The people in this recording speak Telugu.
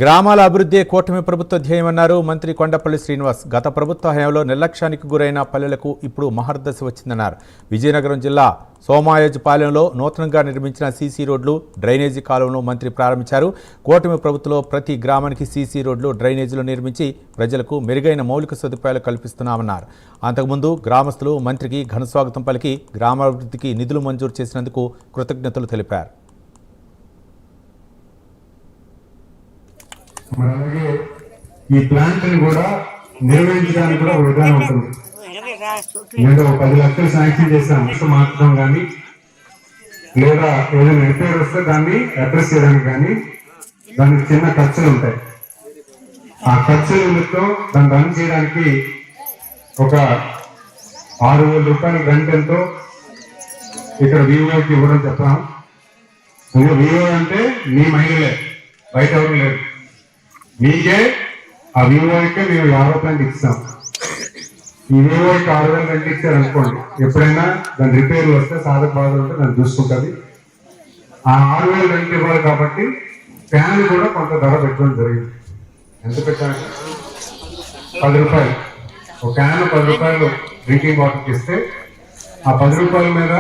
గ్రామాల అభివృద్ధి కూటమి ప్రభుత్వ ధ్యేయమన్నారు మంత్రి కొండపల్లి శ్రీనివాస్. గత ప్రభుత్వ హయాంలో నిర్లక్ష్యానికి గురైన పల్లెలకు ఇప్పుడు మహర్దశ వచ్చిందన్నారు. విజయనగరం జిల్లా సోమాయాజుపాలెంలో నూతనంగా నిర్మించిన సీసీ రోడ్లు, డ్రైనేజీ కాలువను మంత్రి ప్రారంభించారు. కూటమి ప్రభుత్వంలో ప్రతి గ్రామానికి సీసీ రోడ్లు, డ్రైనేజీలు నిర్మించి ప్రజలకు మెరుగైన మౌలిక సదుపాయాలు కల్పిస్తున్నామన్నారు. అంతకుముందు గ్రామస్తులు మంత్రికి ఘనస్వాగతం పలికి గ్రామాభివృద్ధికి నిధులు మంజూరు చేసినందుకు కృతజ్ఞతలు తెలిపారు. అలాగే ఈ ప్లాంట్ ని కూడా నిర్వహించడానికి కూడా ఒక విధానం ఉంటుంది. నేను 10 లక్షలు శాంక్షన్ చేశాను మార్చడం కానీ, లేదా ఏదైనా రిపేర్ వస్తే దాన్ని అడ్రస్ చేయడానికి కానీ దానికి చిన్న ఖర్చులు ఉంటాయి. ఆ ఖర్చులతో దాన్ని రన్ చేయడానికి ఒక 6,000 రూపాయల గంటతో ఇక్కడ వివోకి ఇవ్వడం చెప్తాం. వివో అంటే మీ మహిళలే, బయట ఎవరు లేదు. మీకే ఆ వివోకే మేము 50 రూపాయలు ఇస్తాం. ఈ వివోకి 6,000 గంటలు ఇచ్చారు అనుకోండి, ఎప్పుడైనా దాని రిపేర్ వస్తే సాధక బాధలు ఉంటే దాన్ని చూసుకుంటుంది. ఆ 6,000 గంటలు ఇవ్వాలి కాబట్టి ఫ్యాన్ కూడా కొంత ధర పెట్టడం జరిగింది. ఎంత పెట్టాలి? 10 రూపాయలు. ఒక ఫ్యాన్ 10 రూపాయలు డ్రింకింగ్ వాటర్కి ఇస్తే ఆ 10 రూపాయల మీద